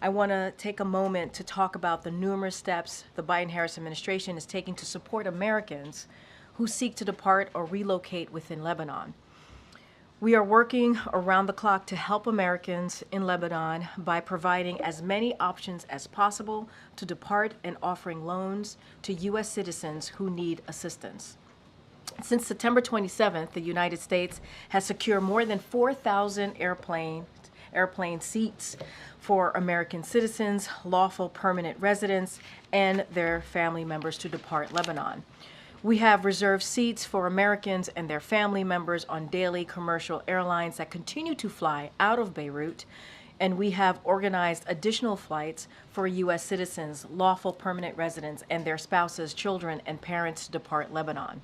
I want to take a moment to talk about the numerous steps the Biden-Harris administration is taking to support Americans who seek to depart or relocate within Lebanon. We are working around the clock to help Americans in Lebanon by providing as many options as possible to depart and offering loans to U.S. citizens who need assistance. Since September 27th, the United States has secured more than 4,000 airplane seats for American citizens, lawful permanent residents, and their family members to depart Lebanon. We have reserved seats for Americans and their family members on daily commercial airlines that continue to fly out of Beirut, and we have organized additional flights for U.S. citizens, lawful permanent residents, and their spouses, children, and parents to depart Lebanon.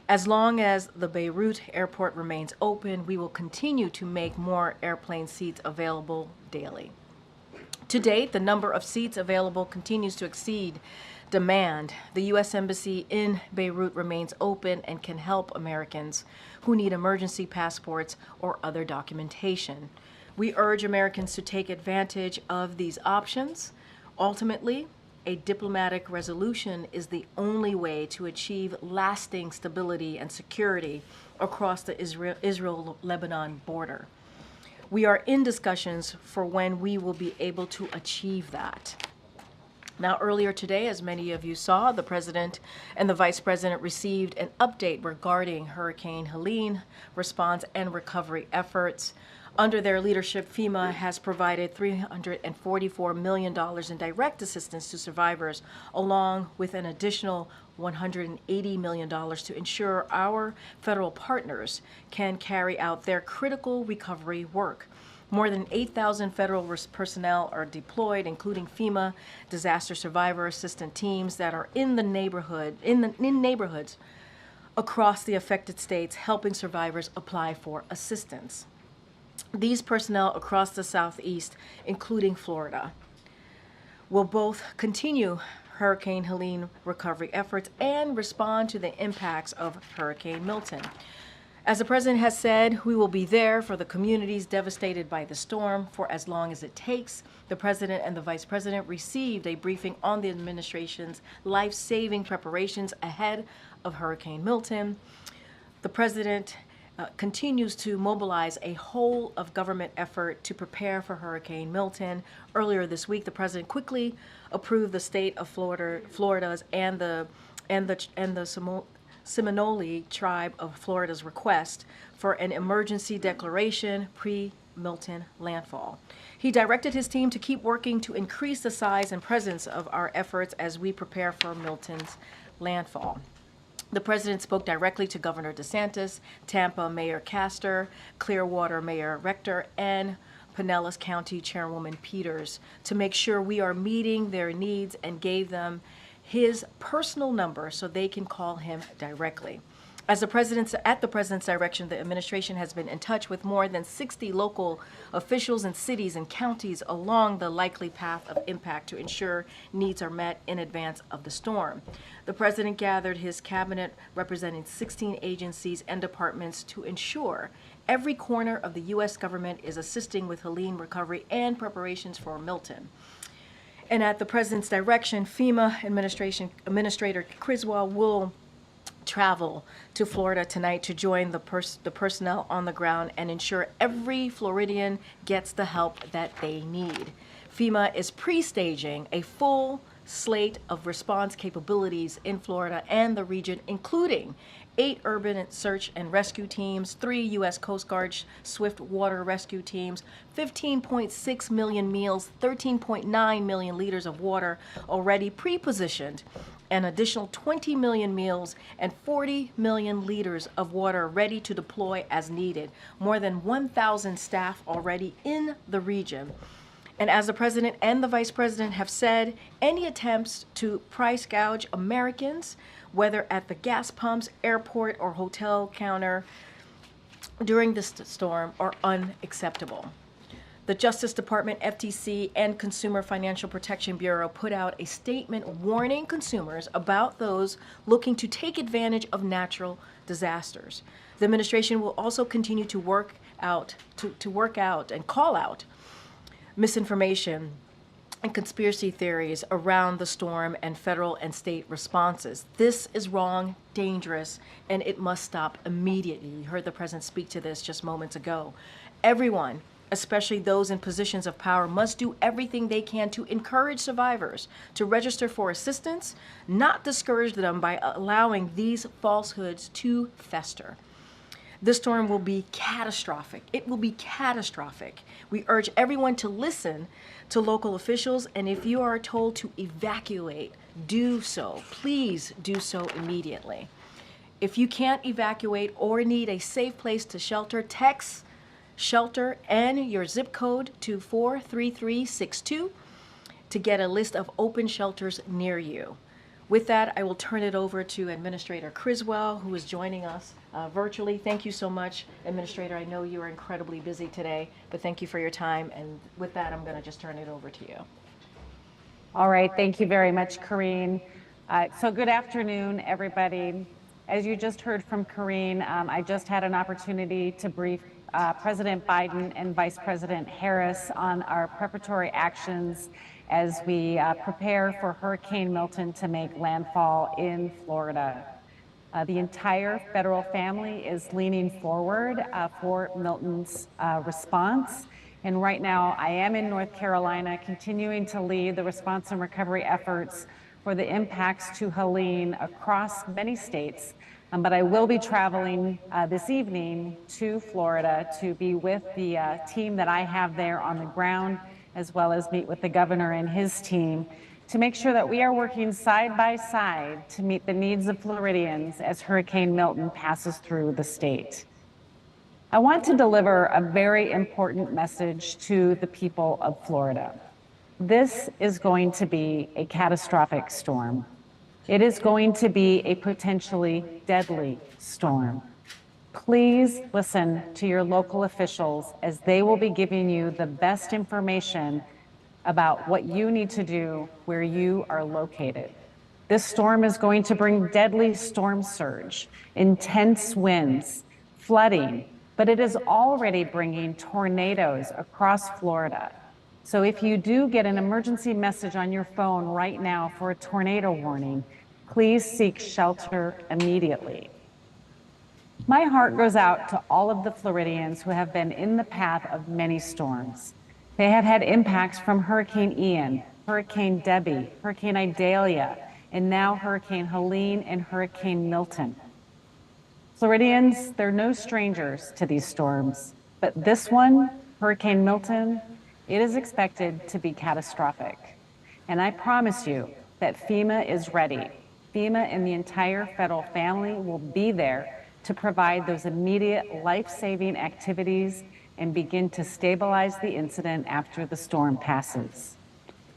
As long as the Beirut airport remains open, we will continue to make more airplane seats available daily. To date, the number of seats available continues to exceed demand. The U.S. Embassy in Beirut remains open and can help Americans who need emergency passports or other documentation. We urge Americans to take advantage of these options. Ultimately, a diplomatic resolution is the only way to achieve lasting stability and security across the Israel-Lebanon border. We are in discussions for when we will be able to achieve that. Now, earlier today, as many of you saw, the President and the Vice President received an update regarding Hurricane Helene response and recovery efforts. Under their leadership, FEMA has provided $344 million in direct assistance to survivors, along with an additional $180 million to ensure our federal partners can carry out their critical recovery work. More than 8,000 federal personnel are deployed, including FEMA disaster survivor assistant teams that are in neighborhoods across the affected states, helping survivors apply for assistance. These personnel across the Southeast, including Florida, will both continue Hurricane Helene recovery efforts and respond to the impacts of Hurricane Milton. As the President has said, we will be there for the communities devastated by the storm for as long as it takes. The President and the Vice President received a briefing on the administration's life-saving preparations ahead of Hurricane Milton. The President continues to mobilize a whole of government effort to prepare for Hurricane Milton. Earlier this week, the President quickly approved the state of Florida's and the Seminole tribe of Florida's request for an emergency declaration pre-Milton landfall. He directed his team to keep working to increase the size and presence of our efforts as we prepare for Milton's landfall. The President spoke directly to Governor DeSantis, Tampa Mayor Castor, Clearwater Mayor Rector, and Pinellas County Chairwoman Peters to make sure we are meeting their needs, and gave them his personal number so they can call him directly. At the President's direction, the administration has been in touch with more than 60 local officials in cities and counties along the likely path of impact to ensure needs are met in advance of the storm. The President gathered his cabinet representing 16 agencies and departments to ensure every corner of the U.S. government is assisting with Helene recovery and preparations for Milton. And at the President's direction, FEMA Administrator Criswell will travel to Florida tonight to join the personnel on the ground and ensure every Floridian gets the help that they need. FEMA is pre-staging a full slate of response capabilities in Florida and the region, including 8 urban search and rescue teams, 3 U.S. Coast Guard swift water rescue teams, 15.6 million meals, 13.9 million liters of water already pre-positioned, an additional 20 million meals and 40 million liters of water ready to deploy as needed. More than 1,000 staff already in the region. And as the President and the Vice President have said, any attempts to price gouge Americans, whether at the gas pumps, airport, or hotel counter during this storm, are unacceptable. The Justice Department, FTC, and Consumer Financial Protection Bureau put out a statement warning consumers about those looking to take advantage of natural disasters. The administration will also continue to work out and call out misinformation and conspiracy theories around the storm and federal and state responses. This is wrong, dangerous, and it must stop immediately. You heard the president speak to this just moments ago. Everyone, especially those in positions of power, must do everything they can to encourage survivors to register for assistance, not discourage them by allowing these falsehoods to fester. This storm will be catastrophic. It will be catastrophic. We urge everyone to listen to local officials, and if you are told to evacuate, do so. Please do so immediately. If you can't evacuate or need a safe place to shelter, text shelter and your zip code to 43362 to get a list of open shelters near you. With that, I will turn it over to Administrator Criswell, who is joining us virtually. Thank you so much, Administrator. I know you are incredibly busy today, but thank you for your time. And with that, I'm going to just turn it over to you. All right. Thank you very much, Corrine. So good afternoon, everybody. As you just heard from Corrine, I just had an opportunity to brief President Biden and Vice President Harris on our preparatory actions as we prepare for Hurricane Milton to make landfall in Florida. The entire federal family is leaning forward for Milton's response. And right now, I am in North Carolina, continuing to lead the response and recovery efforts for the impacts to Helene across many states. But I will be traveling this evening to Florida to be with the team that I have there on the ground, as well as meet with the governor and his team to make sure that we are working side by side to meet the needs of Floridians as Hurricane Milton passes through the state. I want to deliver a very important message to the people of Florida. This is going to be a catastrophic storm. It is going to be a potentially deadly storm. Please listen to your local officials as they will be giving you the best information about what you need to do where you are located. This storm is going to bring deadly storm surge, intense winds, flooding, but it is already bringing tornadoes across Florida. So if you do get an emergency message on your phone right now for a tornado warning, please seek shelter immediately. My heart goes out to all of the Floridians who have been in the path of many storms. They have had impacts from Hurricane Ian, Hurricane Debbie, Hurricane Idalia, and now Hurricane Helene and Hurricane Milton. Floridians, they're no strangers to these storms, but this one, Hurricane Milton, it is expected to be catastrophic. And I promise you that FEMA is ready. FEMA and the entire federal family will be there to provide those immediate life-saving activities and begin to stabilize the incident after the storm passes.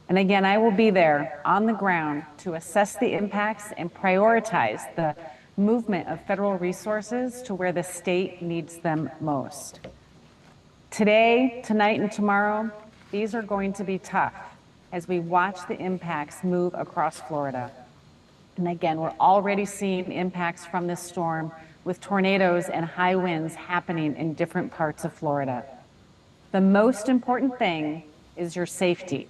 And again, I will be there on the ground to assess the impacts and prioritize the movement of federal resources to where the state needs them most. Today, tonight, and tomorrow, these are going to be tough as we watch the impacts move across Florida. And again, we're already seeing impacts from this storm with tornadoes and high winds happening in different parts of Florida. The most important thing is your safety.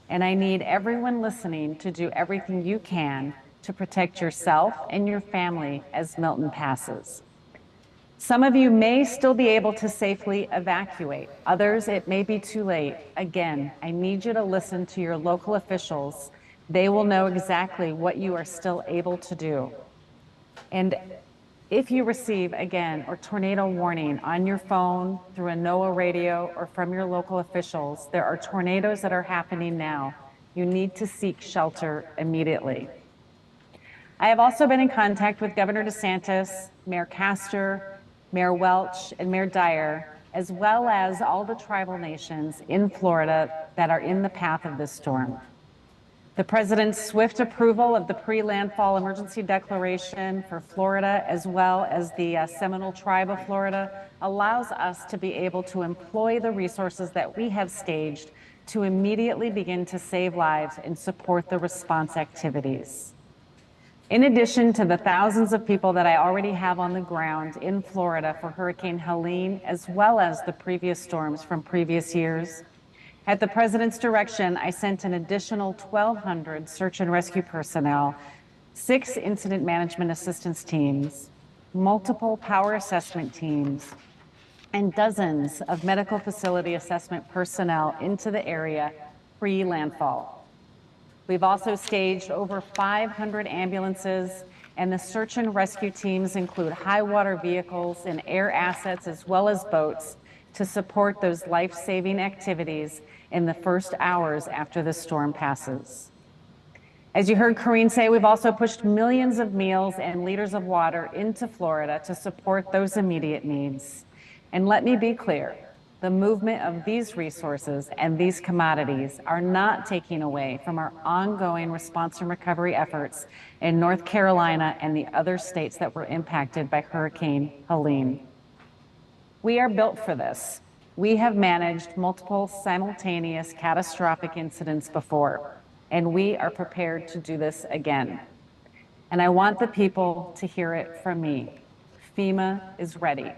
And I need everyone listening to do everything you can to protect yourself and your family as Milton passes. Some of you may still be able to safely evacuate. Others, it may be too late. Again, I need you to listen to your local officials. They will know exactly what you are still able to do. And if you receive, again, a tornado warning on your phone, through a NOAA radio, or from your local officials, there are tornadoes that are happening now. You need to seek shelter immediately. I have also been in contact with Governor DeSantis, Mayor Castor, Mayor Welch, and Mayor Dyer, as well as all the tribal nations in Florida that are in the path of this storm. The President's swift approval of the pre-landfall emergency declaration for Florida, as well as the Seminole Tribe of Florida, allows us to be able to employ the resources that we have staged to immediately begin to save lives and support the response activities. In addition to the thousands of people that I already have on the ground in Florida for Hurricane Helene, as well as the previous storms from previous years, At the President's direction, I sent an additional 1,200 search and rescue personnel, 6 incident management assistance teams, multiple power assessment teams, and dozens of medical facility assessment personnel into the area pre-landfall. We've also staged over 500 ambulances, and the search and rescue teams include high water vehicles and air assets as well as boats to support those life-saving activities in the first hours after the storm passes. As you heard Karine say, we've also pushed millions of meals and liters of water into Florida to support those immediate needs. And let me be clear, the movement of these resources and these commodities are not taking away from our ongoing response and recovery efforts in North Carolina and the other states that were impacted by Hurricane Helene. We are built for this. We have managed multiple simultaneous catastrophic incidents before, and we are prepared to do this again. And I want the people to hear it from me. FEMA is ready.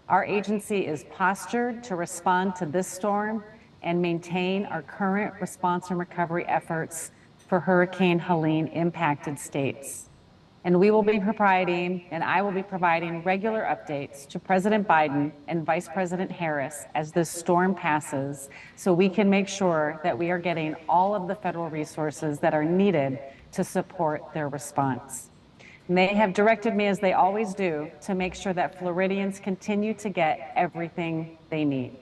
Our agency is postured to respond to this storm and maintain our current response and recovery efforts for Hurricane Helene impacted states. And we will be providing, and I will be providing regular updates to President Biden and Vice President Harris as this storm passes, so we can make sure that we are getting all of the federal resources that are needed to support their response. And they have directed me, as they always do, to make sure that Floridians continue to get everything they need.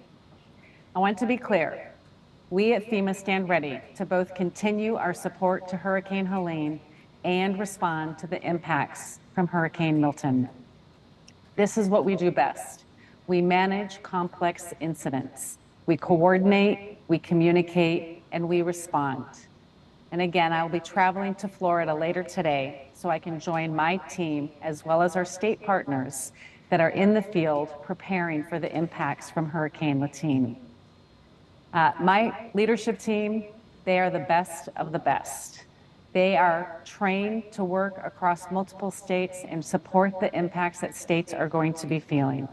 I want to be clear, we at FEMA stand ready to both continue our support to Hurricane Helene and respond to the impacts from Hurricane Milton. This is what we do best. We manage complex incidents. We coordinate, we communicate, and we respond. And again, I'll be traveling to Florida later today so I can join my team as well as our state partners that are in the field preparing for the impacts from Hurricane Milton. My leadership team, they are the best of the best. They are trained to work across multiple states and support the impacts that states are going to be feeling.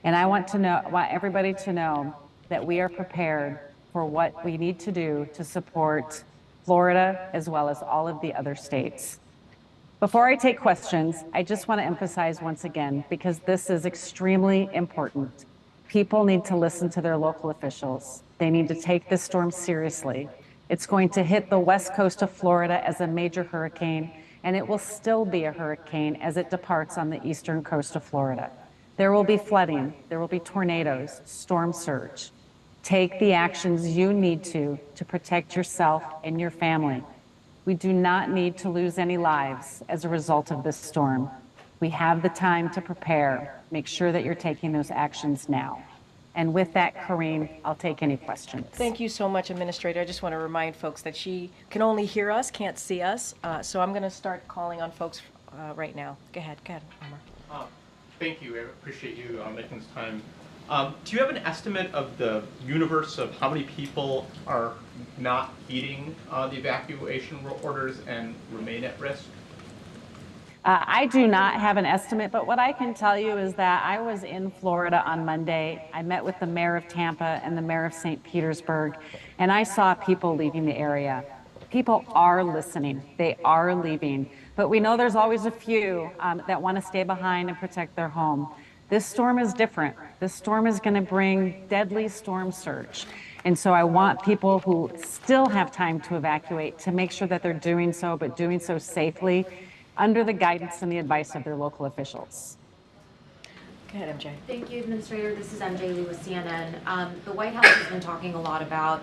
And I want everybody to know that we are prepared for what we need to do to support Florida as well as all of the other states. Before I take questions, I just want to emphasize once again, because this is extremely important. People need to listen to their local officials. They need to take this storm seriously. It's going to hit the west coast of Florida as a major hurricane, and it will still be a hurricane as it departs on the eastern coast of Florida. There will be flooding, there will be tornadoes, storm surge. Take the actions you need to protect yourself and your family. We do not need to lose any lives as a result of this storm. We have the time to prepare. Make sure that you're taking those actions now. And with that, Karine, I'll take any questions. Thank you so much, Administrator. I just want to remind folks that she can only hear us, can't see us. So I'm going to start calling on folks right now. Go ahead, Omar. Thank you. I appreciate you making this time. Do you have an estimate of the universe of how many people are not heeding the evacuation orders and remain at risk? I do not have an estimate, but what I can tell you is that I was in Florida on Monday. I met with the mayor of Tampa and the mayor of St. Petersburg, and I saw people leaving the area. People are listening. They are leaving. But we know there's always a few that want to stay behind and protect their home. This storm is different. This storm is going to bring deadly storm surge. And so I want people who still have time to evacuate to make sure that they're doing so, but doing so safely, under the guidance and the advice of their local officials. Go ahead, MJ. Thank you, Administrator. This is MJ Lee with CNN. The White House has been talking a lot about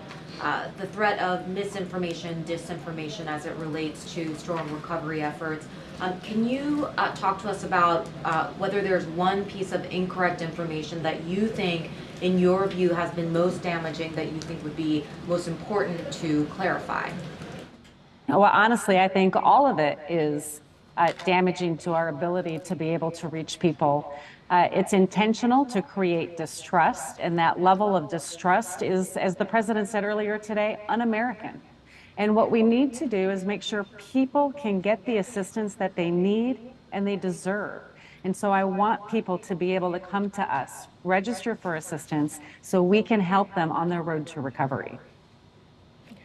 the threat of misinformation, disinformation as it relates to storm recovery efforts. Can you talk to us about whether there's one piece of incorrect information that you think, in your view, has been most damaging, that you think would be most important to clarify? Well, honestly, I think all of it is damaging to our ability to be able to reach people. It's intentional to create distrust, and that level of distrust is, as the president said earlier today, un-American. And what we need to do is make sure people can get the assistance that they need and they deserve. And so I want people to be able to come to us, register for assistance, so we can help them on their road to recovery.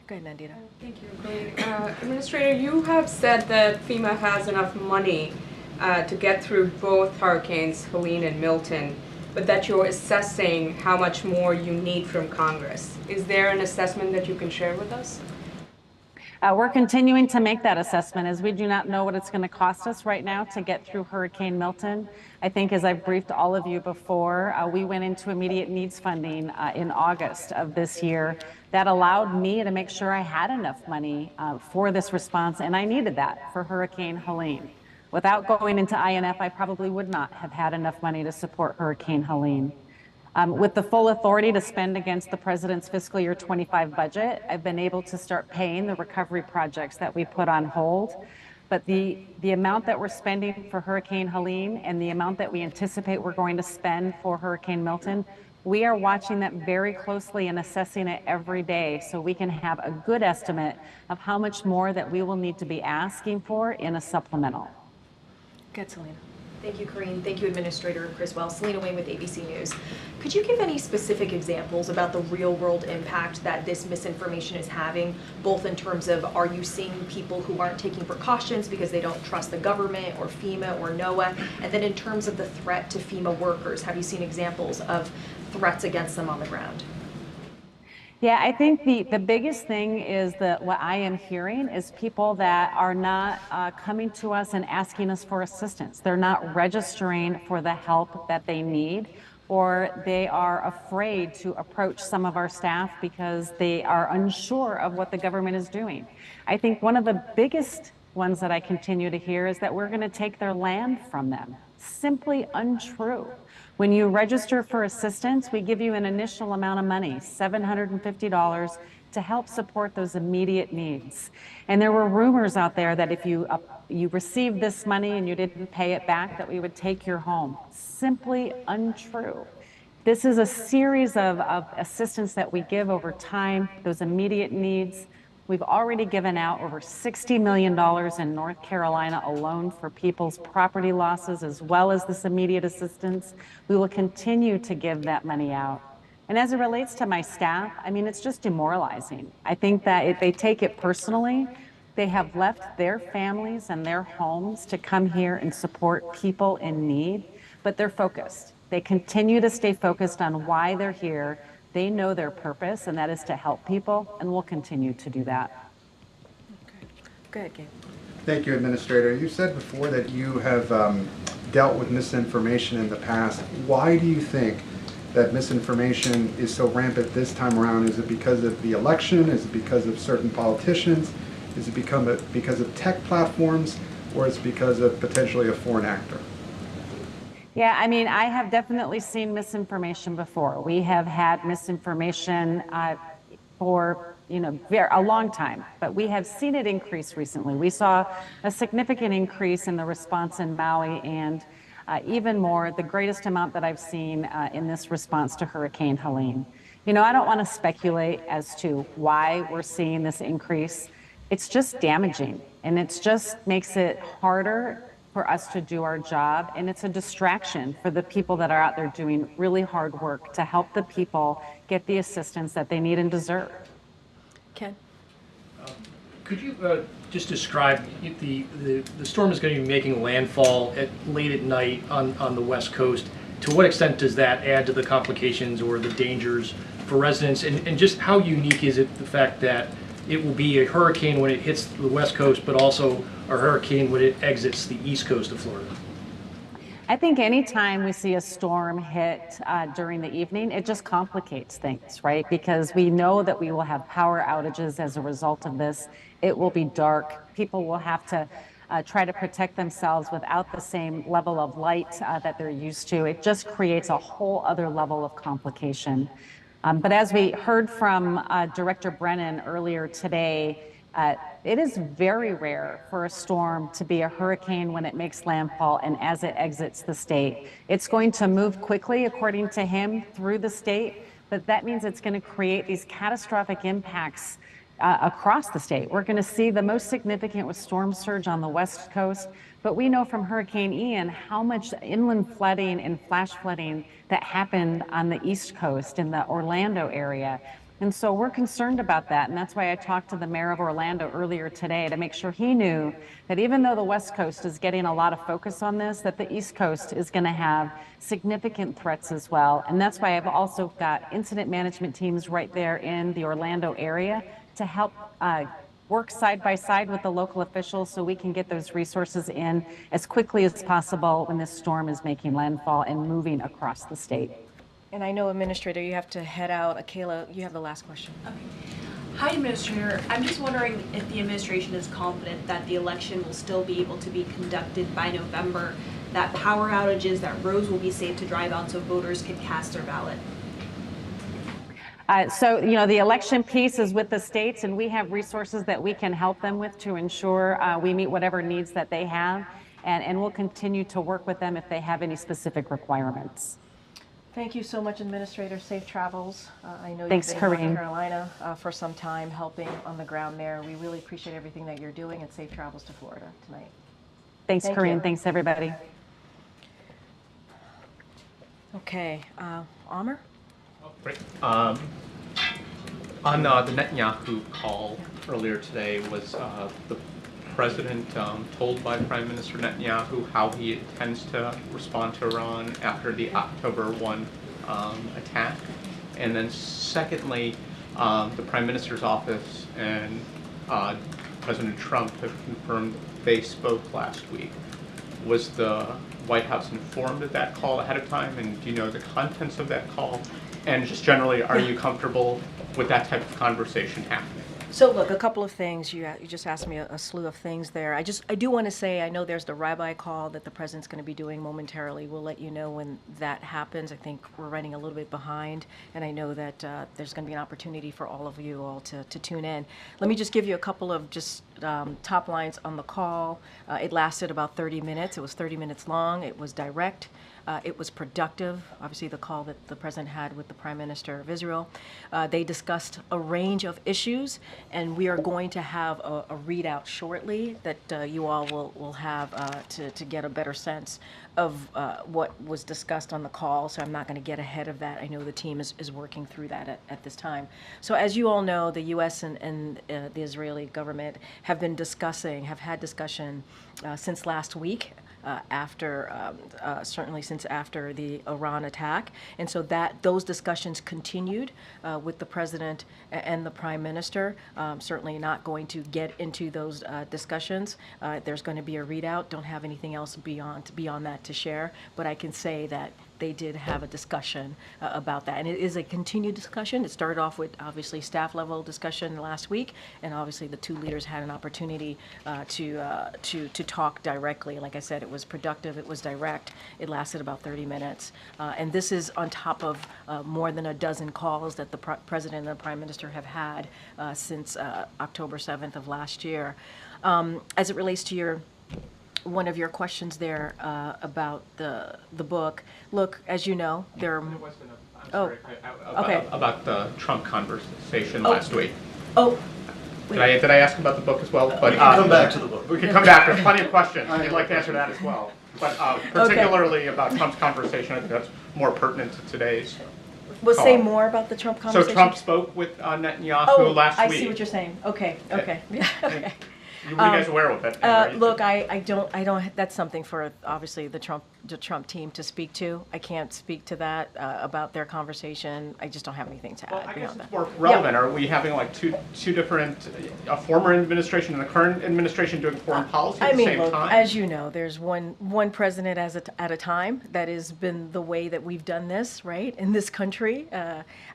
Go ahead, Nandita. Thank you, Greg. Administrator, you have said that FEMA has enough money to get through both hurricanes, Helene and Milton, but that you're assessing how much more you need from Congress. Is there an assessment that you can share with us? We're continuing to make that assessment as we do not know what it's going to cost us right now to get through Hurricane Milton. I think as I've briefed all of you before, we went into immediate needs funding in August of this year. That allowed me to make sure I had enough money for this response, and I needed that for Hurricane Helene. Without going into INF, I probably would not have had enough money to support Hurricane Helene. With the full authority to spend against the president's fiscal year 25 budget, I've been able to start paying the recovery projects that we put on hold. But the amount that we're spending for Hurricane Helene and the amount that we anticipate we're going to spend for Hurricane Milton, we are watching that very closely and assessing it every day so we can have a good estimate of how much more that we will need to be asking for in a supplemental. Go ahead, Selena. Thank you, Corinne. Thank you, Administrator Criswell. Selena Wayne with ABC News. Could you give any specific examples about the real-world impact that this misinformation is having, both in terms of are you seeing people who aren't taking precautions because they don't trust the government or FEMA or NOAA, and then in terms of the threat to FEMA workers, have you seen examples of threats against them on the ground? Yeah, I think the biggest thing is that what I am hearing is people that are not coming to us and asking us for assistance. They're not registering for the help that they need, or they are afraid to approach some of our staff because they are unsure of what the government is doing. I think one of the biggest ones that I continue to hear is that we're going to take their land from them. Simply untrue. When you register for assistance, we give you an initial amount of money, $750, to help support those immediate needs. And there were rumors out there that if you received this money and you didn't pay it back, that we would take your home. Simply untrue. This is a series of assistance that we give over time, those immediate needs. We've already given out over $60 million in North Carolina alone for people's property losses, as well as this immediate assistance. We will continue to give that money out. And as it relates to my staff, I mean, it's just demoralizing. I think that if they take it personally, they have left their families and their homes to come here and support people in need, but they're focused. They continue to stay focused on why they're here. They know their purpose, and that is to help people, and we'll continue to do that. Okay. Go ahead, Gabe. Thank you, Administrator. You said before that you have dealt with misinformation in the past. Why do you think that misinformation is so rampant this time around? Is it because of the election? Is it because of certain politicians? Is it because of tech platforms? Or is it because of potentially a foreign actor? Yeah, I mean, I have definitely seen misinformation before. We have had misinformation for a long time, but we have seen it increase recently. We saw a significant increase in the response in Maui, and even more, the greatest amount that I've seen in this response to Hurricane Helene. I don't want to speculate as to why we're seeing this increase. It's just damaging, and it just makes it harder for us to do our job, and it's a distraction for the people that are out there doing really hard work to help the people get the assistance that they need and deserve. Ken? Could you just describe the storm is going to be making landfall late at night on the West Coast. To what extent does that add to the complications or the dangers for residents, and just how unique is it the fact that it will be a hurricane when it hits the West Coast, but also a hurricane when it exits the East Coast of Florida? I think anytime we see a storm hit during the evening, it just complicates things, right? Because we know that we will have power outages as a result of this. It will be dark. People will have to try to protect themselves without the same level of light that they're used to. It just creates a whole other level of complication. But as we heard from Director Brennan earlier today, it is very rare for a storm to be a hurricane when it makes landfall and as it exits the state. It's going to move quickly, according to him, through the state, but that means it's going to create these catastrophic impacts across the state. We're going to see the most significant with storm surge on the west coast, but we know from Hurricane Ian how much inland flooding and flash flooding that happened on the east coast in the Orlando area. And so we're concerned about that. And that's why I talked to the mayor of Orlando earlier today to make sure he knew that even though the West Coast is getting a lot of focus on this, that the East Coast is going to have significant threats as well. And that's why I've also got incident management teams right there in the Orlando area to help work side by side with the local officials so we can get those resources in as quickly as possible when this storm is making landfall and moving across the state. And I know, Administrator, you have to head out. Akela, you have the last question. Okay. Hi, Administrator. I'm just wondering if the administration is confident that the election will still be able to be conducted by November, that power outages, that roads will be safe to drive on so voters can cast their ballot. So, the election piece is with the states, and we have resources that we can help them with to ensure we meet whatever needs that they have, and we'll continue to work with them if they have any specific requirements. Thank you so much, Administrator. Safe travels. I know Thanks, you've been in Corinne. North Carolina for some time, helping on the ground there. We really appreciate everything that you're doing, and safe travels to Florida tonight. Thanks, Thank Corinne. you. Thanks, everybody. Okay, Amr? Great. On the Netanyahu call earlier today, was the president told by Prime Minister Netanyahu how he intends to respond to Iran after the October 1 attack? And then secondly, the Prime Minister's office and President Trump have confirmed they spoke last week. Was the White House informed of that call ahead of time, and do you know the contents of that call? And just generally, are you comfortable with that type of conversation happening? So look, a couple of things. You just asked me a slew of things there. I do want to say, I know there's the rabbi call that the president's going to be doing momentarily. We'll let you know when that happens. I think we're running a little bit behind, and I know that there's going to be an opportunity for all of you all to tune in. Let me just give you a couple of just top lines on the call. It lasted about 30 minutes. It was 30 minutes long. It was direct. It was productive, obviously the call that the president had with the Prime Minister of Israel. They discussed a range of issues, and we are going to have a readout shortly that you all will have to get a better sense of what was discussed on the call, so I'm not going to get ahead of that. I know the team is working through that at this time. So as you all know, the U.S. and the Israeli government have had discussion since last week. Certainly since after the Iran attack. And so those discussions continued with the president and the prime minister. Certainly not going to get into those discussions. There's going to be a readout. Don't have anything else beyond that to share, but I can say that they did have a discussion about that. And it is a continued discussion. It started off with obviously staff level discussion last week, and obviously the two leaders had an opportunity to talk directly. Like I said, it was productive, it was direct, it lasted about 30 minutes. And this is on top of more than a dozen calls that the president and the prime minister have had since October 7th of last year. As it relates to one of your questions there about the book. Look, as you know, there are... About the Trump conversation last week. Oh, Did I ask about the book as well? But we can come back to the book. We can come back. There's plenty of questions. I'd like to answer that as well. But particularly about Trump's conversation, I think that's more pertinent to today's we'll call. say more about the Trump conversation. So Trump spoke with Netanyahu last week. I see what you're saying. Okay. Yeah, okay. You guys aware of it? Look, I don't. That's something for obviously the Trump team to speak to. I can't speak to that about their conversation. I just don't have anything to add I guess beyond it's that. more relevant. Yeah. Are we having like two different, a former administration and a current administration doing foreign policy at the same time? As you know, there's one president at a time. That has been the way that we've done this, right, in this country.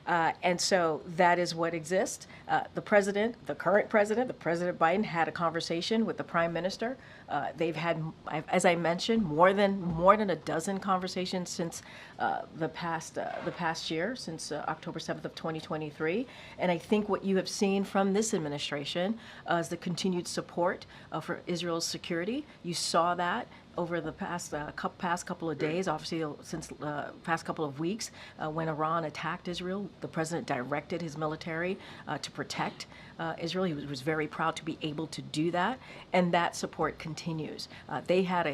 And so that is what exists. The current president, the President Biden, had a conversation with the Prime Minister. They've had, as I mentioned, more than a dozen conversations since the past year, since October 7th of 2023. And I think what you have seen from this administration is the continued support for Israel's security. You saw that over the past couple of days, obviously since past couple of weeks, when Iran attacked Israel, the president directed his military to protect Israel. He was very proud to be able to do that, and that support continues. They had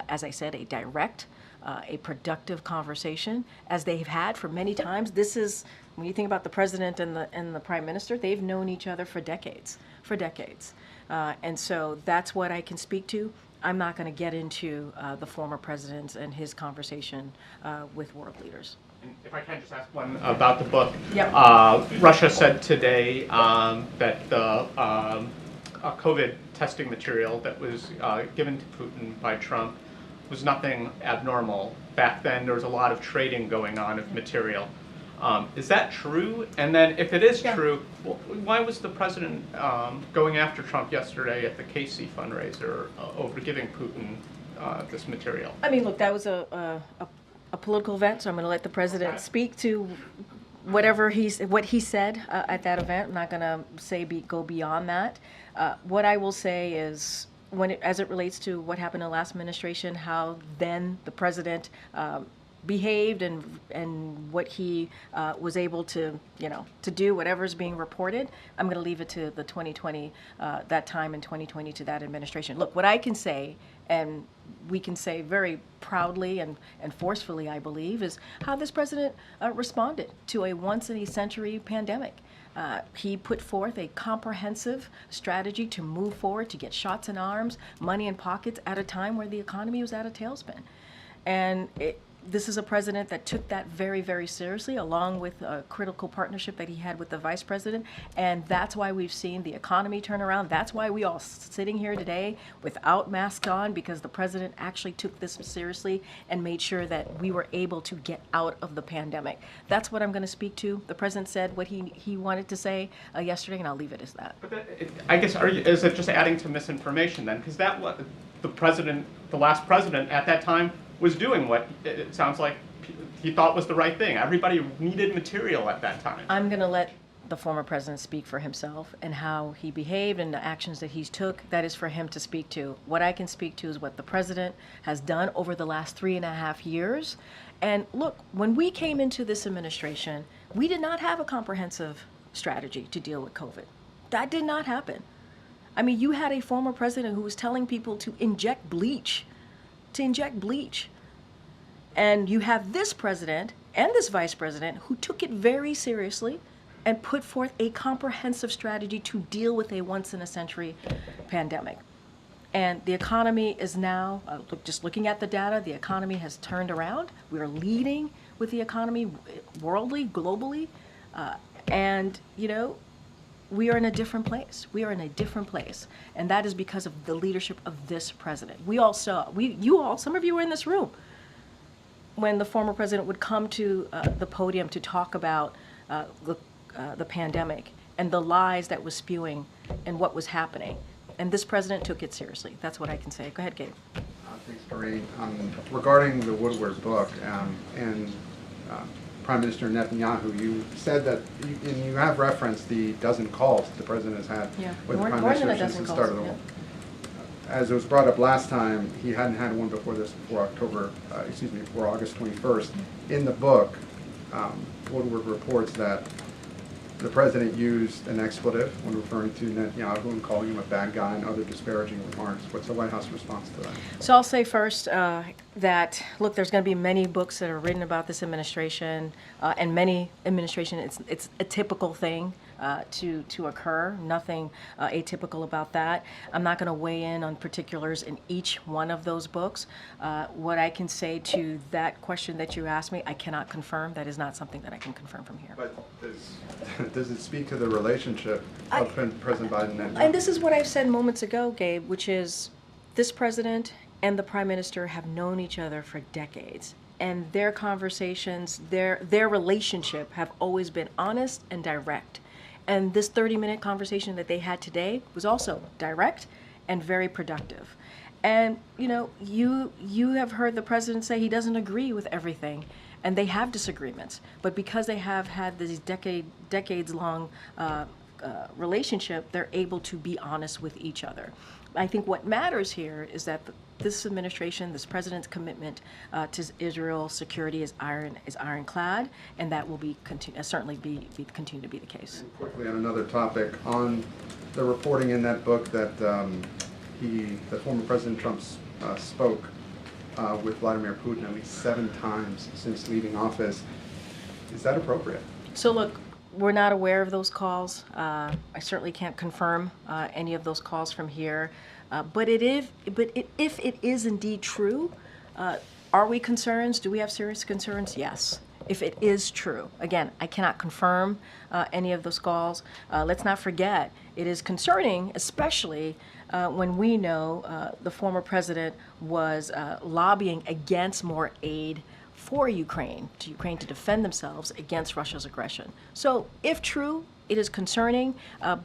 as I said, a direct, a productive conversation, as they've had for many times. This is, when you think about the president and the prime minister, they've known each other for decades, and so that's what I can speak to. I'm not going to get into the former president and his conversation with world leaders. And if I can just ask one about the book. Yep. Russia said today that the COVID testing material that was given to Putin by Trump was nothing abnormal. Back then, there was a lot of trading going on of material. Is that true? And then if it is true, why was the president going after Trump yesterday at the KC fundraiser over giving Putin this material? I mean, look, that was a political event, so I'm going to let the president speak to whatever what he said at that event. I'm not going to say go beyond that. What I will say is, as it relates to what happened in the last administration, how then the president behaved and what he was able to do, whatever's being reported, I'm going to leave it to the 2020, that time in 2020, to that administration. Look, what I can say, and we can say very proudly and forcefully, I believe, is how this president responded to a once-in-a-century pandemic. He put forth a comprehensive strategy to move forward, to get shots in arms, money in pockets at a time where the economy was at a tailspin. And this is a president that took that very, very seriously, along with a critical partnership that he had with the vice president. And that's why we've seen the economy turn around. That's why we all sitting here today without masks on, because the president actually took this seriously and made sure that we were able to get out of the pandemic. That's what I'm going to speak to. The president said what he wanted to say yesterday, and I'll leave it as that. But I guess, is it just adding to misinformation then? Because that what the last president at that time was doing what it sounds like he thought was the right thing. Everybody needed material at that time. I'm going to let the former president speak for himself, and how he behaved and the actions that he's took. That is for him to speak to. What I can speak to is what the president has done over the last 3.5 years. And look, when we came into this administration, we did not have a comprehensive strategy to deal with COVID. That did not happen. I mean, you had a former president who was telling people to inject bleach. And you have this president and this vice president who took it very seriously and put forth a comprehensive strategy to deal with a once-in-a-century pandemic. And the economy is now, just looking at the data, the economy has turned around. We are leading with the economy worldly, globally. And, we are in a different place. And that is because of the leadership of this president. We all saw, some of you were in this room when the former president would come to the podium to talk about the pandemic and the lies that was spewing and what was happening. And this president took it seriously. That's what I can say. Go ahead, Gabe. Thanks, Doreen. Regarding the Woodward book and Prime Minister Netanyahu, you said that, and you have referenced the dozen calls the president has had with the Prime Minister since the start of the war. As it was brought up last time, he hadn't had one before before August 21st. In the book, Woodward reports that the president used an expletive when referring to Netanyahu and calling him a bad guy and other disparaging remarks. What's the White House response to that? So I'll say first that, look, there's going to be many books that are written about this administration, and many administration, it's a typical thing to occur, nothing atypical about that. I'm not going to weigh in on particulars in each one of those books. What I can say to that question that you asked me, I cannot confirm. That is not something that I can confirm from here. But does it speak to the relationship of President Biden and And this is what I've said moments ago, Gabe, which is this president and the prime minister have known each other for decades. And their conversations, their relationship have always been honest and direct. And this 30-minute conversation that they had today was also direct and very productive. And, you have heard the president say he doesn't agree with everything, and they have disagreements. But because they have had these decades-long relationship, they're able to be honest with each other. I think what matters here is that this administration, this president's commitment to Israel's security is ironclad, and that will certainly continue to be the case. And quickly on another topic, on the reporting in that book that that former President Trump spoke with Vladimir Putin at least 7 times since leaving office. Is that appropriate? So look, we're not aware of those calls. I certainly can't confirm any of those calls from here. But if it is indeed true, are we concerned? Do we have serious concerns? Yes. If it is true, again, I cannot confirm any of those calls. Let's not forget, it is concerning, especially when we know the former president was lobbying against more aid for Ukraine to defend themselves against Russia's aggression. So if true, it is concerning,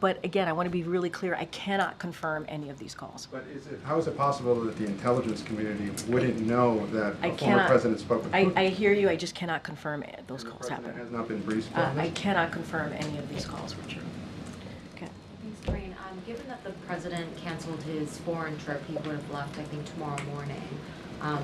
but again, I want to be really clear, I cannot confirm any of these calls. But how is it possible that the intelligence community wouldn't know that a former cannot- president spoke with Putin? I hear you, I just cannot confirm those The calls president happening. has not been briefed on this? I cannot confirm any of these calls were true. Okay. Thanks, Corinne. Given that the president canceled his foreign trip, he would have left, I think, tomorrow morning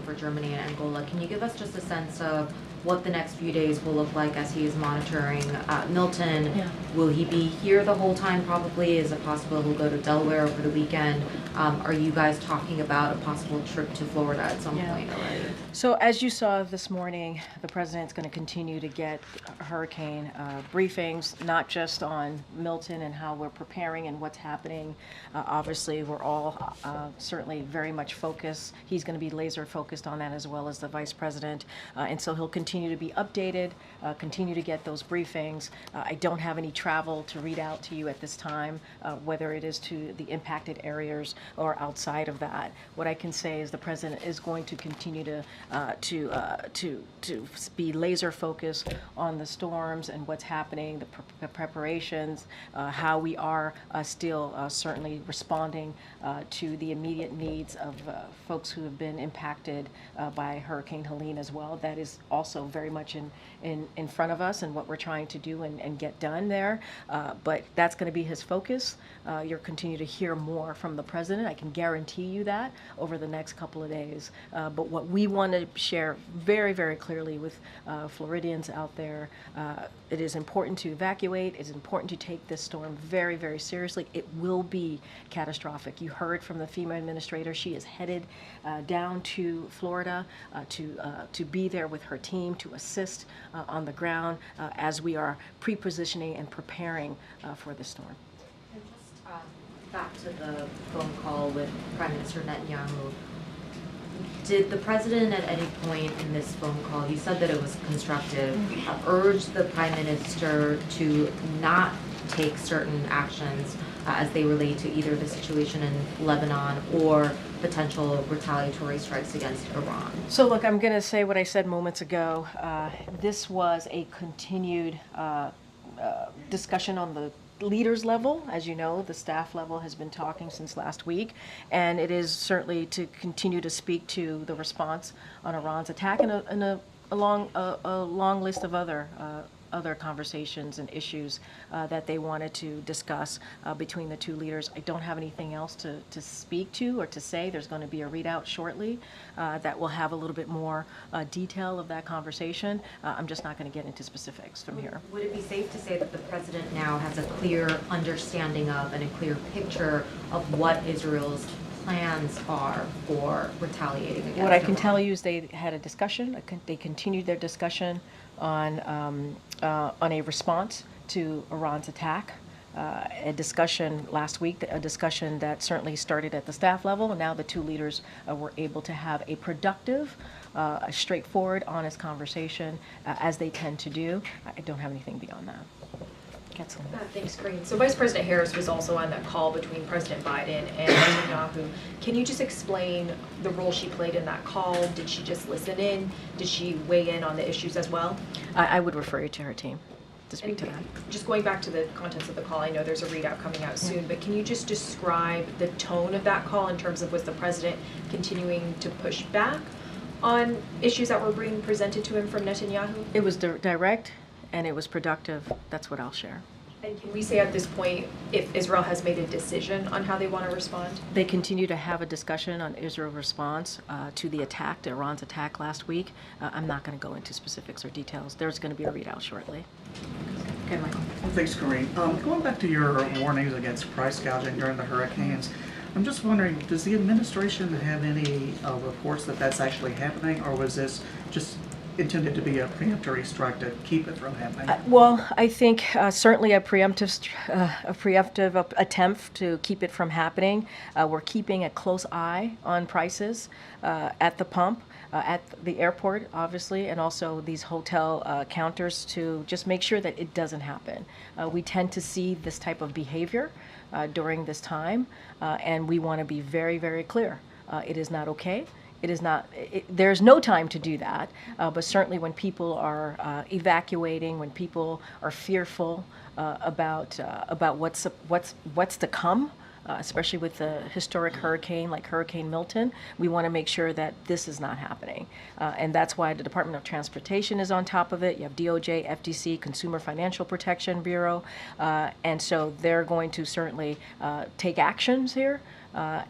for Germany and Angola. Can you give us just a sense of what the next few days will look like as he is monitoring Milton? Yeah. Will he be here the whole time probably? Is it possible he'll go to Delaware over the weekend? Are you guys talking about a possible trip to Florida at some point already? So as you saw this morning, the president's going to continue to get hurricane briefings, not just on Milton and how we're preparing and what's happening. Obviously, we're all certainly very much focused. He's going to be laser focused on that, as well as the vice president. And so he'll continue to be updated, continue to get those briefings. I don't have any travel to read out to you at this time, whether it is to the impacted areas or outside of that. What I can say is the president is going to continue to be laser focused on the storms and what's happening, the preparations, how we are still certainly responding to the immediate needs of folks who have been impacted by Hurricane Helene as well. That is also very much in front of us and what we're trying to do and get done there. But that's going to be his focus. You'll continue to hear more from the president. I can guarantee you that over the next couple of days. But what we want to share very, very clearly with Floridians out there, it is important to evacuate. It's important to take this storm very, very seriously. It will be catastrophic. You heard from the FEMA administrator. She is headed down to Florida to be there with her team to assist on the ground as we are pre-positioning and preparing for the storm. And just back to the phone call with Prime Minister Netanyahu. Did the president at any point in this phone call, you said that it was constructive, urge the prime minister to not take certain actions as they relate to either the situation in Lebanon or potential retaliatory strikes against Iran? So look, I'm going to say what I said moments ago. This was a continued discussion on the leaders level. As you know, the staff level has been talking since last week, and it is certainly to continue to speak to the response on Iran's attack and a long list of other conversations and issues that they wanted to discuss between the two leaders. I don't have anything else to speak to or to say. There's going to be a readout shortly that will have a little bit more detail of that conversation. I'm just not going to get into specifics from here. Would it be safe to say that the president now has a clear understanding of and a clear picture of what Israel's plans are for retaliating against What I can Iran? tell you is they had a discussion. They continued their discussion on a response to Iran's attack. A discussion last week, a discussion that certainly started at the staff level, and now the two leaders were able to have a productive, a straightforward, honest conversation, as they tend to do. I don't have anything beyond that. Kathleen. Thanks, Corinne. So Vice President Harris was also on that call between President Biden and Netanyahu. Can you just explain the role she played in that call? Did she just listen in? Did she weigh in on the issues as well? I would refer you to her team to speak to that. Just going back to the contents of the call, I know there's a readout coming out soon, but can you just describe the tone of that call in terms of was the president continuing to push back on issues that were being presented to him from Netanyahu? It was direct and it was productive. That's what I'll share. And can we say at this point if Israel has made a decision on how they want to respond? They continue to have a discussion on Israel's response to the attack, to Iran's attack last week. I'm not going to go into specifics or details. There's going to be a readout shortly. Okay, Michael. Thanks, Corinne. Going back to your warnings against price gouging during the hurricanes, I'm just wondering, does the administration have any reports that that's actually happening, or was this just intended to be a preemptory strike to keep it from happening? Well, I think certainly a preemptive attempt to keep it from happening. We're keeping a close eye on prices at the pump, at the airport, obviously, and also these hotel counters to just make sure that it doesn't happen. We tend to see this type of behavior during this time, and we want to be very, very clear. It is not okay. It is not. There's no time to do that. But certainly, when people are evacuating, when people are fearful about what's to come, especially with the historic hurricane like Hurricane Milton, we want to make sure that this is not happening. And that's why the Department of Transportation is on top of it. You have DOJ, FTC, Consumer Financial Protection Bureau, and so they're going to certainly take actions here.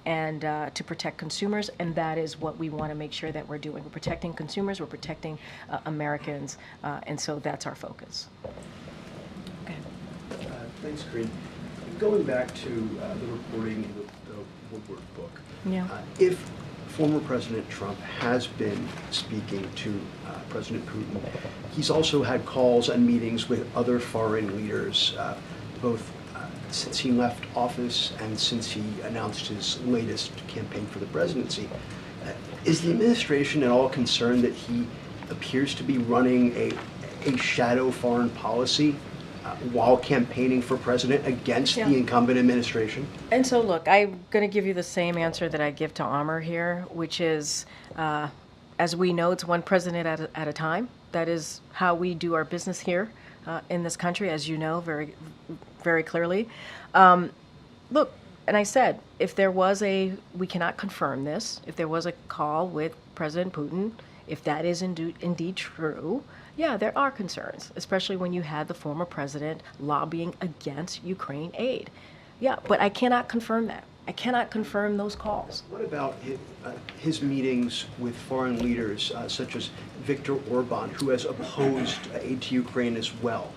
And to protect consumers, and that is what we want to make sure that we're doing. We're protecting consumers, we're protecting Americans, and so that's our focus. Okay. Thanks, Corinne. Going back to the reporting in the Woodward book, Yeah. If former President Trump has been speaking to President Putin, he's also had calls and meetings with other foreign leaders, both since he left office and since he announced his latest campaign for the presidency. Is the administration at all concerned that he appears to be running a shadow foreign policy while campaigning for president against the incumbent administration? And so, look, I'm going to give you the same answer that I give to Amr here, which is, as we know, it's one president at a time. That is how we do our business here in this country, as you know very, very clearly. Look, and I said, if there was we cannot confirm this, if there was a call with President Putin, if that is indeed true, yeah, there are concerns, especially when you had the former president lobbying against Ukraine aid. Yeah, but I cannot confirm that. I cannot confirm those calls. What about his meetings with foreign leaders such as Viktor Orban, who has opposed aid to Ukraine as well?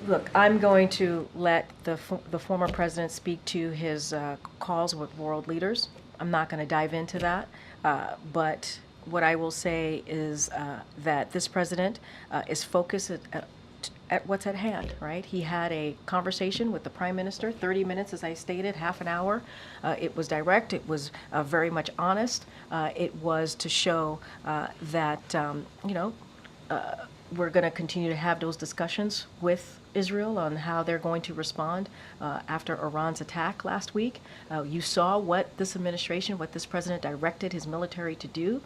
Look, I'm going to let the former president speak to his calls with world leaders. I'm not going to dive into that, but what I will say is that this president is focused at what's at hand, right? He had a conversation with the prime minister, 30 minutes, as I stated, half an hour. It was direct. It was very much honest. It was to show that, we're going to continue to have those discussions with Israel on how they're going to respond after Iran's attack last week. You saw what this administration, what this president directed his military to do,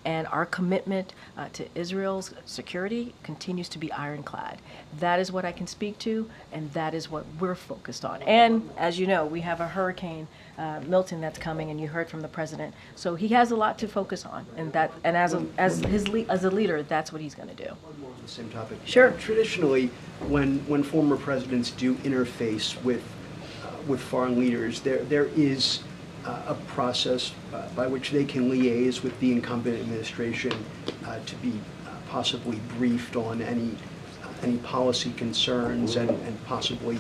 and our commitment to Israel's security continues to be ironclad. That is what I can speak to, and that is what we're focused on. And as you know, we have a Hurricane Milton that's coming, and you heard from the president. So he has a lot to focus on, and as a leader, that's what he's going to do. One more on the same topic. Sure. Traditionally, when former presidents do interface with foreign leaders, there is a process by which they can liaise with the incumbent administration to be possibly briefed on any policy concerns and possibly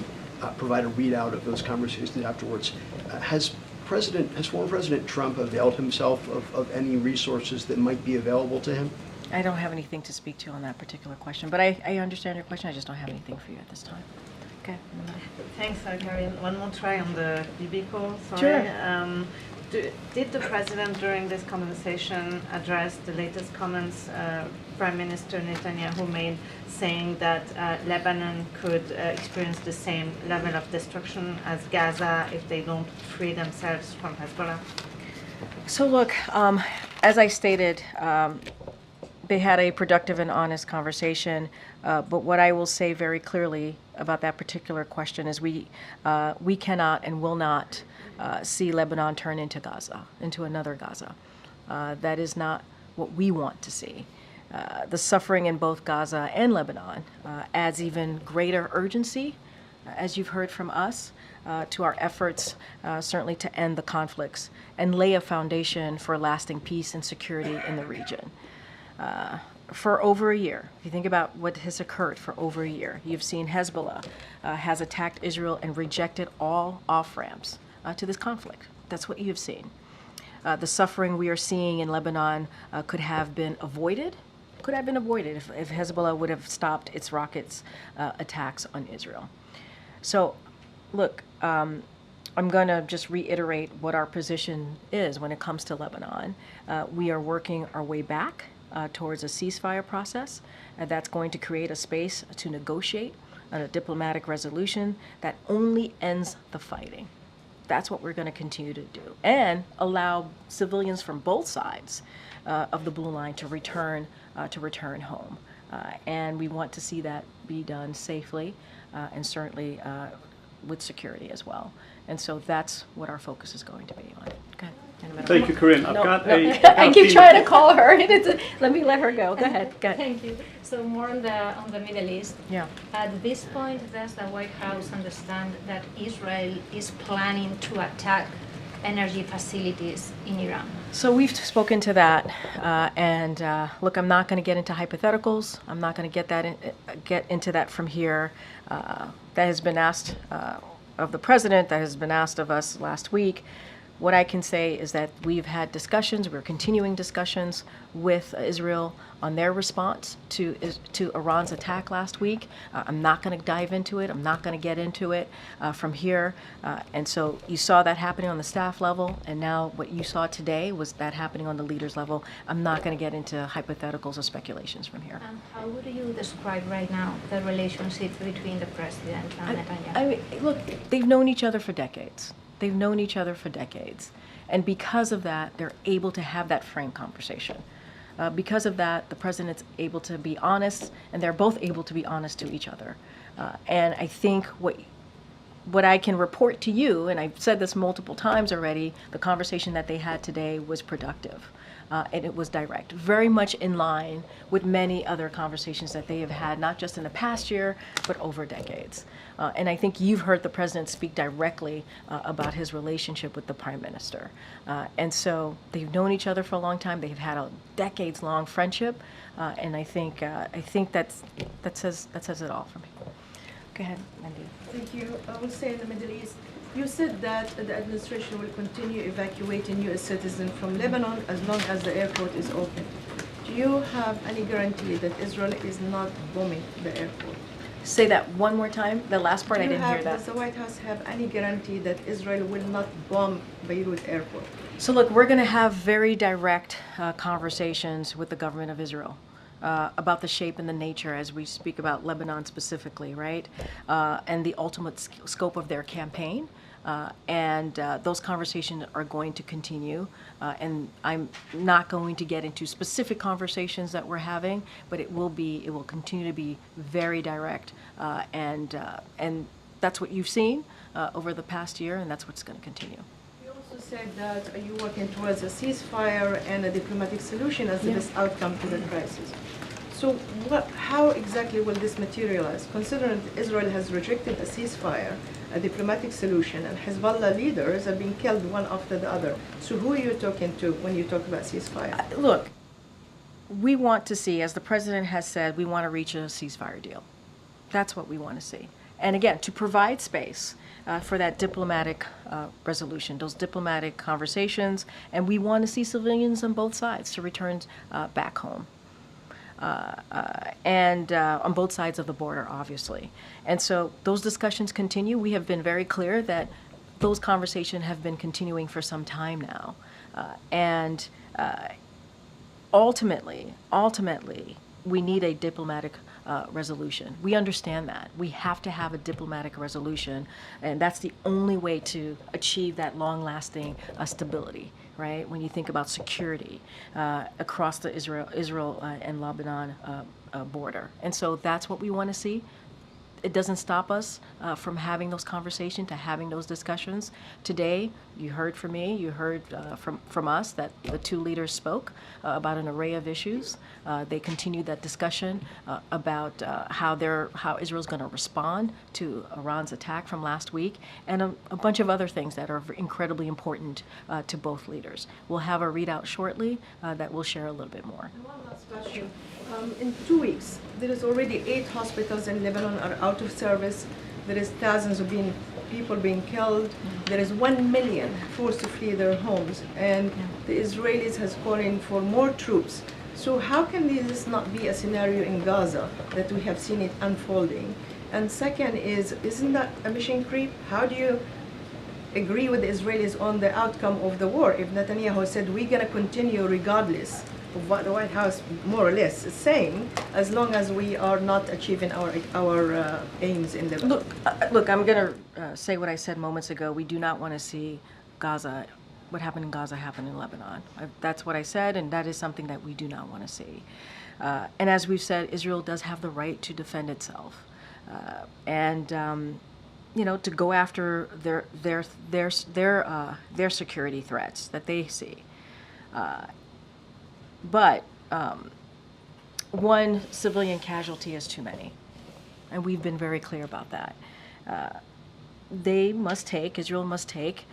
provide a readout of those conversations afterwards. Has former President Trump availed himself of any resources that might be available to him? I don't have anything to speak to on that particular question, but I understand your question. I just don't have anything for you at this time. Okay. Thanks, Karin. One more try on the BB call. Sorry. Sure. Did the president during this conversation address the latest comments Prime Minister Netanyahu made, saying that Lebanon could experience the same level of destruction as Gaza if they don't free themselves from Hezbollah? So look, as I stated, they had a productive and honest conversation. But what I will say very clearly about that particular question is we cannot and will not see Lebanon turn into Gaza, into another Gaza. That is not what we want to see. The suffering in both Gaza and Lebanon adds even greater urgency, as you've heard from us, to our efforts certainly to end the conflicts and lay a foundation for lasting peace and security in the region. For over a year, if you think about what has occurred for over a year, you've seen Hezbollah has attacked Israel and rejected all off-ramps to this conflict. That's what you've seen. The suffering we are seeing in Lebanon could have been avoided if Hezbollah would have stopped its rockets attacks on Israel. So, look, I'm going to just reiterate what our position is when it comes to Lebanon. We are working our way back towards a ceasefire process that's going to create a space to negotiate on a diplomatic resolution that only ends the fighting. That's what we're going to continue to do, and allow civilians from both sides of the blue line to return home. And we want to see that be done safely and certainly with security as well. And so that's what our focus is going to be on. Okay. Thank you, Corinne. I keep trying to call her. Let her go. Go ahead. Thank you. So more on the Middle East. Yeah. At this point, does the White House understand that Israel is planning to attack energy facilities in Iran? So we've spoken to that, and look, I'm not going to get into hypotheticals. I'm not going to get into that from here. That has been asked of the president. That has been asked of us last week. What I can say is that we've had discussions, we're continuing discussions with Israel on their response to Iran's attack last week. I'm not going to dive into it. I'm not going to get into it from here. And so you saw that happening on the staff level, and now what you saw today was that happening on the leaders level. I'm not going to get into hypotheticals or speculations from here. And how would you describe right now the relationship between the president and Netanyahu? I mean, look, they've known each other for decades. They've known each other for decades. And because of that, they're able to have that frank conversation. Because of that, the president's able to be honest, and they're both able to be honest to each other. And I think what I can report to you, and I've said this multiple times already, the conversation that they had today was productive. And it was direct, very much in line with many other conversations that they have had, not just in the past year, but over decades. And I think you've heard the president speak directly about his relationship with the prime minister. And so they've known each other for a long time. They've had a decades-long friendship, and I think that says it all for me. Go ahead, Mandy. Thank you. I will say in the Middle East, you said that the administration will continue evacuating U.S. citizens from Lebanon as long as the airport is open. Do you have any guarantee that Israel is not bombing the airport? Say that one more time. The last part, I didn't hear that. Does the White House have any guarantee that Israel will not bomb Beirut airport? So look, we're going to have very direct conversations with the government of Israel. About the shape and the nature as we speak about Lebanon specifically, right? And the ultimate scope of their campaign. And those conversations are going to continue. And I'm not going to get into specific conversations that we're having, but it will continue to be very direct. And that's what you've seen over the past year, and that's what's going to continue. You also said that you're working towards a ceasefire and a diplomatic solution as the best outcome to the crisis. So how exactly will this materialize, considering that Israel has rejected a ceasefire, a diplomatic solution, and Hezbollah leaders are being killed one after the other? So who are you talking to when you talk about ceasefire? Look, we want to see, as the president has said, we want to reach a ceasefire deal. That's what we want to see. And again, to provide space for that diplomatic resolution, those diplomatic conversations, and we want to see civilians on both sides to return back home. And on both sides of the border, obviously. And so those discussions continue. We have been very clear that those conversations have been continuing for some time now. And ultimately, we need a diplomatic resolution. We understand that. We have to have a diplomatic resolution, and that's the only way to achieve that long-lasting stability, right? When you think about security across the Israel and Lebanon border. And so that's what we want to see. it doesn't stop us from having those conversations, to having those discussions. Today, you heard from me, you heard from us that the two leaders spoke about an array of issues. They continued that discussion about how Israel's going to respond to Iran's attack from last week, and a bunch of other things that are incredibly important to both leaders. We'll have a readout shortly that will share a little bit more. And one last question. In 2 weeks, there is already 8 hospitals in Lebanon are out of service. There is thousands of people being killed. There is 1 million forced to flee their homes, and the Israelis has called in for more troops. So how can this not be a scenario in Gaza that we have seen it unfolding? And second isn't that a mission creep? How do you agree with the Israelis on the outcome of the war if Netanyahu said we're going to continue regardless of what the White House more or less is saying, as long as we are not achieving our aims in Lebanon? Look, I'm going to say what I said moments ago. We do not want to see Gaza, what happened in Gaza happen in Lebanon. That's what I said, and that is something that we do not want to see. And as we've said, Israel does have the right to defend itself. To go after their security threats that they see. But one civilian casualty is too many, and we've been very clear about that. Israel must take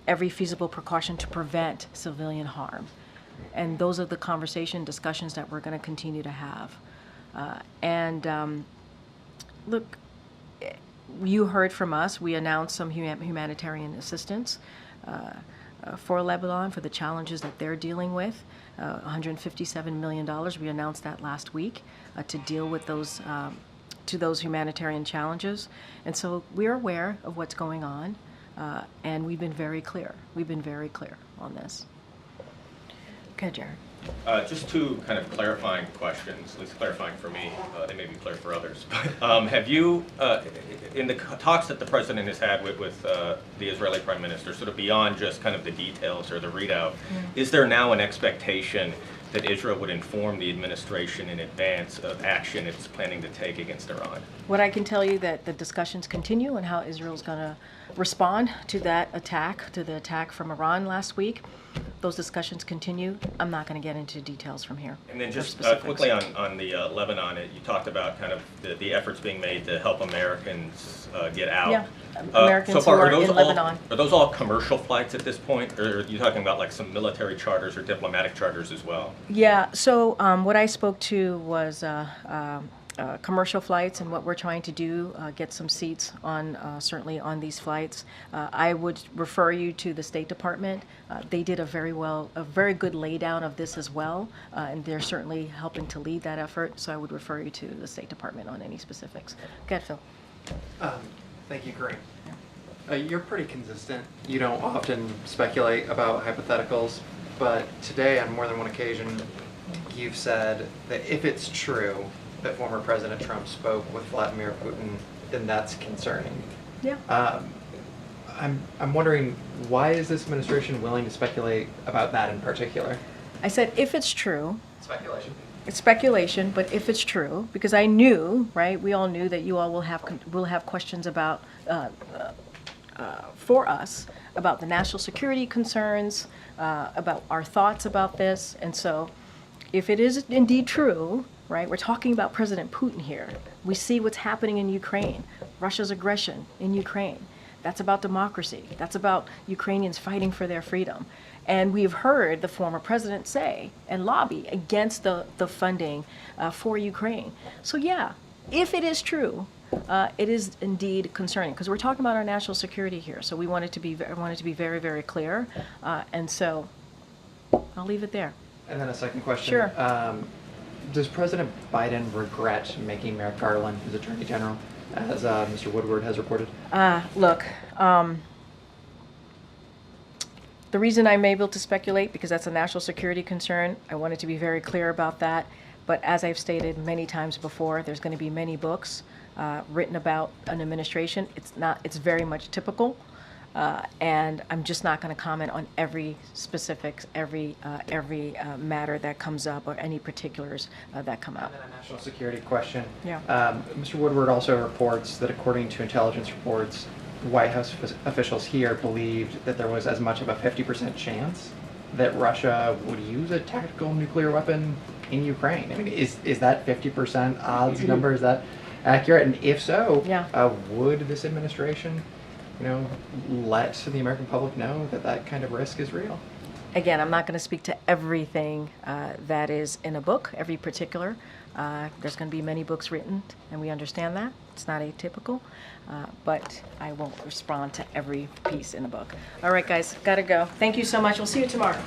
every feasible precaution to prevent civilian harm. And those are the discussions that we're going to continue to have. Look, you heard from us, we announced some humanitarian assistance for Lebanon, for the challenges that they're dealing with. $157 million, we announced that last week to deal with those humanitarian challenges. And so we're aware of what's going on, and we've been very clear. We've been very clear on this. Okay, Jared. Just two kind of clarifying questions, at least clarifying for me. They may be clear for others. But have you, in the talks that the president has had with the Israeli prime minister, sort of beyond just kind of the details or the readout, is there now an expectation that Israel would inform the administration in advance of action it's planning to take against Iran? What I can tell you that the discussions continue on how Israel's going to respond to that attack, to the attack from Iran last week. Those discussions continue. I'm not going to get into details from here. And then just quickly on the Lebanon, you talked about kind of the efforts being made to help Americans get out. Yeah, Americans so far, who are in Lebanon. Are those all commercial flights at this point, or are you talking about like some military charters or diplomatic charters as well? Yeah, so what I spoke to was commercial flights, and what we're trying to do, get some seats on, certainly on these flights. I would refer you to the State Department. They did a very good laydown of this as well, and they're certainly helping to lead that effort, so I would refer you to the State Department on any specifics. Go ahead, Phil. Thank you, Corinne. You're pretty consistent. You don't often speculate about hypotheticals, but today on more than one occasion, you've said that if it's true that former President Trump spoke with Vladimir Putin, then that's concerning. Yeah. I'm wondering, why is this administration willing to speculate about that in particular? I said if it's true. Speculation. It's speculation, but if it's true, because I knew, right? We all knew that you all will have questions about for us about the national security concerns, about our thoughts about this, and so if it is indeed true, right? We're talking about President Putin here. We see what's happening in Ukraine, Russia's aggression in Ukraine. That's about democracy. That's about Ukrainians fighting for their freedom. And we've heard the former president say and lobby against the funding for Ukraine. So yeah, if it is true, it is indeed concerning, because we're talking about our national security here. So we want it to be very, very clear. And so I'll leave it there. And then a second question. Sure. Does President Biden regret making Merrick Garland his Attorney General, as Mr. Woodward has reported? Look, the reason I'm able to speculate, because that's a national security concern, I wanted to be very clear about that. But as I've stated many times before, there's going to be many books written about an administration. It's very much typical And I'm just not going to comment on every specifics, every matter that comes up or any particulars that come up. And then a national security question. Yeah. Mr. Woodward also reports that according to intelligence reports, White House officials here believed that there was as much of a 50% chance that Russia would use a tactical nuclear weapon in Ukraine. I mean, is that 50% odds number? Is that accurate? And if so, would this administration, let the American public know that that kind of risk is real? Again, I'm not going to speak to everything that is in a book, every particular. There's going to be many books written, and we understand that. It's not atypical, but I won't respond to every piece in a book. All right, guys, got to go. Thank you so much. We'll see you tomorrow.